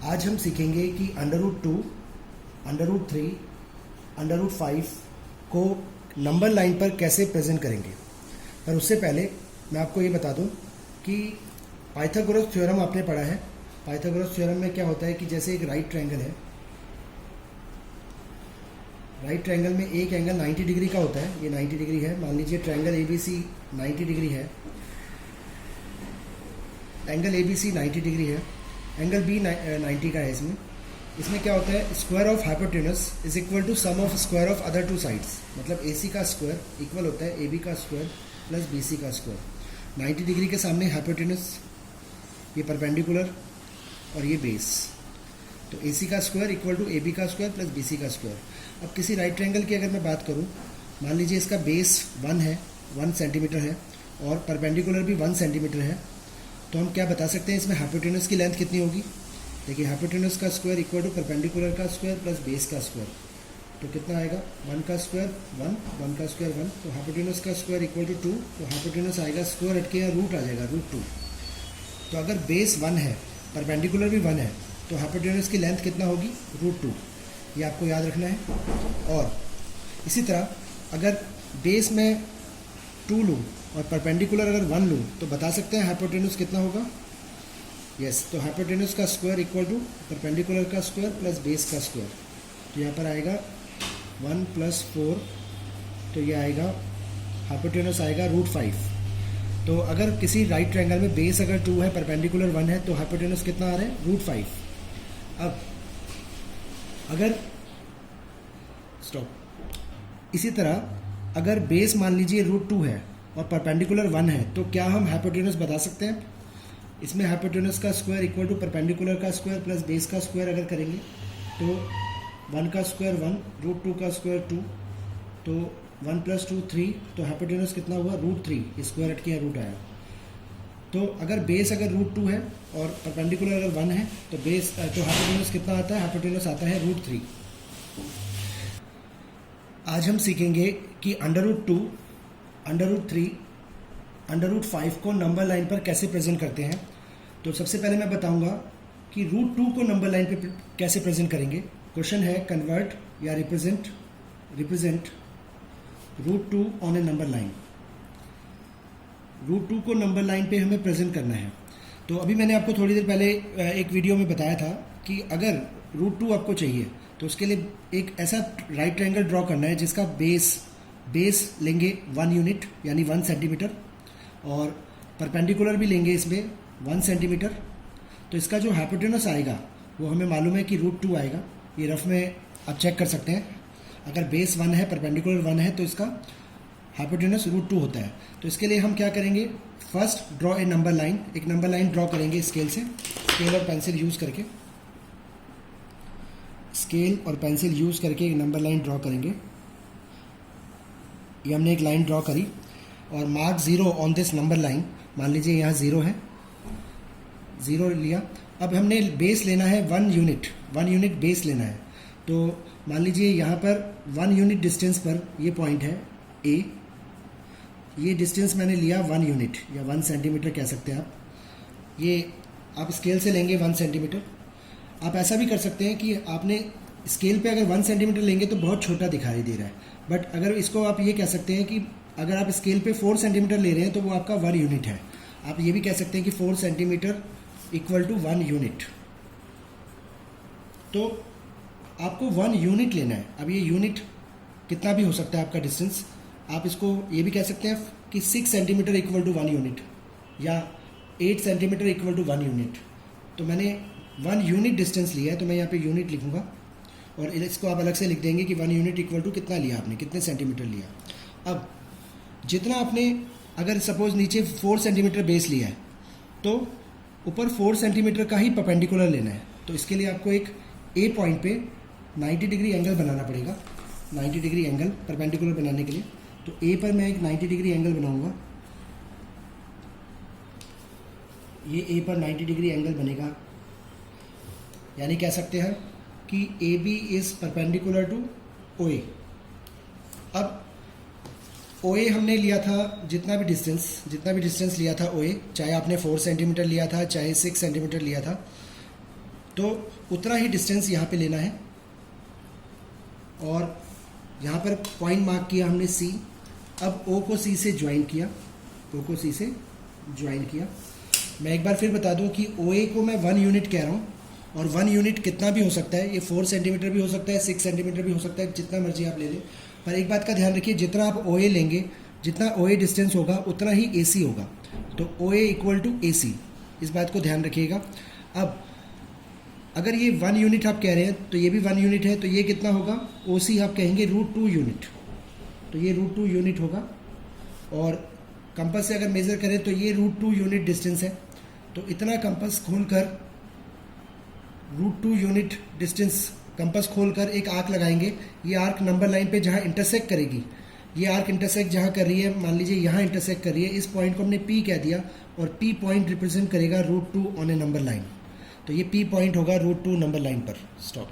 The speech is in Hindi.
आज हम सीखेंगे कि √2, √3, √5 को नंबर लाइन पर कैसे प्रेजेंट करेंगे। पर उससे पहले मैं आपको ये बता दूं कि पाइथागोरस थ्योरम आपने पढ़ा है। पाइथागोरस थ्योरम में क्या होता है कि जैसे एक राइट ट्रायंगल है, राइट ट्रायंगल में एक एंगल 90 डिग्री का होता है। ये 90 डिग्री है। मान लीजिए ट्रायंगल ABC 90 डिग्री है, एंगल ABC 90 डिग्री है, एंगल B 90 का है। इसमें क्या होता है, square of hypotenuse is equal to sum of square of other two sides. मतलब AC का स्क्वायर इक्वल होता है AB का स्क्वायर प्लस BC का स्क्वायर। 90 डिग्री के सामने हाइपोटेनस, ये परपेंडिकुलर और ये बेस, तो AC का स्क्वायर इक्वल टू AB का स्क्वायर प्लस BC का स्क्वायर। अब किसी राइट ट्रायंगल की अगर मैं बात करूं, मान लीजिए इसका बेस 1 है, 1 सेंटीमीटर है और परपेंडिकुलर भी 1 सेंटीमीटर है, तो हम क्या बता सकते हैं इसमें हाइपोटेनस की लेंथ कितनी होगी। देखिए हाइपोटेनस का स्क्वायर इक्वल टू परपेंडिकुलर का स्क्वायर प्लस बेस का स्क्वायर, तो कितना आएगा 1 का स्क्वायर 1, 1 का स्क्वायर 1, तो हाइपोटेनस का स्क्वायर इक्वल टू 2, तो हाइपोटेनस आएगा स्क्वायर हट के या रूट आ जाएगा √2। तो अगर बेस 1 है, परपेंडिकुलर भी 1 है, तो हाइपोटेनस की लेंथ कितना होगी √2। ये आपको याद रखना है। और इसी तरह अगर बेस में 2 लूँ और परपेंडिकुलर अगर 1 लूँ तो बता सकते हैं हाइपोटेनस कितना होगा। यस, तो हाइपोटेनस का स्क्वायर इक्वल टू परपेंडिकुलर का स्क्वायर प्लस बेस का स्क्वायर, तो यहाँ पर आएगा 1 + 4, तो ये आएगा हाइपोटेनस आएगा √5। तो अगर किसी राइट ट्रायंगल में बेस अगर 2 है, परपेंडिकुलर 1 है, तो हाइपोटेनस कितना आ रहा है √5। अब अगर इसी तरह अगर बेस मान लीजिए √2 है और परपेंडिकुलर 1 है, तो क्या हम हाइपोटेनस बता सकते हैं। इसमें हाइपोटेनस का स्क्वायर इक्वल टू परपेंडिकुलर का स्क्वायर प्लस बेस का स्क्वायर अगर करेंगे तो 1 का स्क्वायर 1, √2 का स्क्वायर 2, तो 1 + 2 3, तो हाइपोटेनस कितना हुआ √3, स्क्वायर हट के रूट आया। तो अगर बेस अगर √2 है और परपेंडिकुलर अगर 1 है, तो बेस तो हाइपोटेनस कितना आता है, हाइपोटेनस आता है √3। आज हम सीखेंगे कि √2, √3, √5 को नंबर लाइन पर कैसे प्रेजेंट करते हैं। तो सबसे पहले मैं बताऊंगा कि √2 को नंबर लाइन पर कैसे प्रेजेंट करेंगे। क्वेश्चन है कन्वर्ट या represent √2 on A number line. √2 को नंबर लाइन पे हमें प्रेजेंट करना है। तो अभी मैंने आपको थोड़ी देर पहले एक वीडियो में बताया था कि अगर √2 आपको चाहिए तो उसके लिए एक ऐसा राइट ट्रायंगल ड्रॉ करना है जिसका बेस लेंगे 1 यूनिट यानी 1 सेंटीमीटर, और परपेंडिकुलर भी लेंगे इसमें 1 सेंटीमीटर। तो इसका जो हाइपोटेनस आएगा वो हमें मालूम है कि √2 आएगा। ये रफ में आप चेक कर सकते हैं। अगर बेस 1 है, परपेंडिकुलर 1 है, तो इसका हाइपोटेनस √2 होता है। तो इसके लिए हम क्या करेंगे, first draw a number line. एक नंबर लाइन ड्रॉ करेंगे स्केल से, स्केल और पेंसिल यूज़ करके, स्केल और पेंसिल यूज़ करके एक नंबर लाइन ड्रॉ करेंगे। ये हमने एक लाइन ड्रॉ करी और mark 0 on this number line. मान लीजिए यहाँ 0 है, 0 लिया। अब हमने बेस लेना है 1 यूनिट बेस लेना है। तो मान लीजिए यहाँ पर 1 यूनिट डिस्टेंस पर ये पॉइंट है A। ये डिस्टेंस मैंने लिया 1 यूनिट या 1 सेंटीमीटर कह सकते हैं आप। ये आप स्केल से लेंगे 1 सेंटीमीटर। आप ऐसा भी कर सकते हैं कि आपने स्केल पे अगर 1 सेंटीमीटर लेंगे तो बहुत छोटा दिखाई दे रहा है, बट अगर इसको आप ये कह सकते हैं कि अगर आप स्केल पे 4 सेंटीमीटर ले रहे हैं तो वो आपका 1 यूनिट है। आप ये भी कह सकते हैं कि 4 सेंटीमीटर इक्वल टू 1 यूनिट। तो आपको 1 यूनिट लेना है। अब ये यूनिट कितना भी हो सकता है आपका डिस्टेंस। आप इसको ये भी कह सकते हैं कि 6 सेंटीमीटर इक्वल टू 1 यूनिट या 8 सेंटीमीटर इक्वल टू 1 यूनिट। तो मैंने 1 यूनिट डिस्टेंस लिया है, तो मैं यहाँ पे यूनिट लिखूंगा और इसको आप अलग से लिख देंगे कि 1 यूनिट इक्वल टू कितना लिया आपने, कितने सेंटीमीटर लिया। अब जितना आपने, अगर सपोज नीचे 4 सेंटीमीटर बेस लिया है तो ऊपर 4 सेंटीमीटर का ही परपेंडिकुलर लेना है। तो इसके लिए आपको एक A पॉइंट पे 90 डिग्री एंगल बनाना पड़ेगा। 90 डिग्री एंगल परपेंडिकुलर बनाने के लिए, तो A पर मैं एक 90 डिग्री एंगल बनाऊंगा। ये A पर 90 डिग्री एंगल बनेगा, यानी कह सकते हैं कि AB is perpendicular to OA। अब OA हमने लिया था जितना भी डिस्टेंस लिया था OA, चाहे आपने 4 सेंटीमीटर लिया था चाहे 6 सेंटीमीटर लिया था, तो उतना ही डिस्टेंस यहाँ पे लेना है। और यहाँ पर पॉइंट मार्क किया हमने C। अब O को C से ज्वाइन किया, O को C से ज्वाइन किया। मैं एक बार फिर बता दूं कि OA को मैं 1 यूनिट कह रहा हूँ, और 1 यूनिट कितना भी हो सकता है, ये 4 सेंटीमीटर भी हो सकता है, 6 सेंटीमीटर भी हो सकता है, जितना मर्जी आप ले लें। पर एक बात का ध्यान रखिए, जितना आप OA लेंगे, जितना OA डिस्टेंस होगा उतना ही AC होगा। तो OA इक्वल टू AC, इस बात को ध्यान रखिएगा। अब अगर ये 1 यूनिट आप कह रहे हैं तो ये भी 1 यूनिट है, तो ये कितना होगा, OC आप कहेंगे √2 यूनिट, तो ये √2 यूनिट होगा। और कंपास से अगर मेज़र करें तो ये √2 यूनिट डिस्टेंस है, तो इतना कंपास खोलकर √2 यूनिट डिस्टेंस कंपास खोलकर एक आर्क लगाएंगे। ये आर्क नंबर लाइन पे जहाँ इंटरसेक्ट करेगी, ये आर्क इंटरसेक्ट जहाँ कर रही है, मान लीजिए यहाँ इंटरसेक्ट कर रही है, इस पॉइंट को हमने P कह दिया, और P पॉइंट रिप्रेजेंट करेगा √2 ऑन ए नंबर लाइन। तो ये P पॉइंट होगा √2 नंबर लाइन पर। स्टॉप।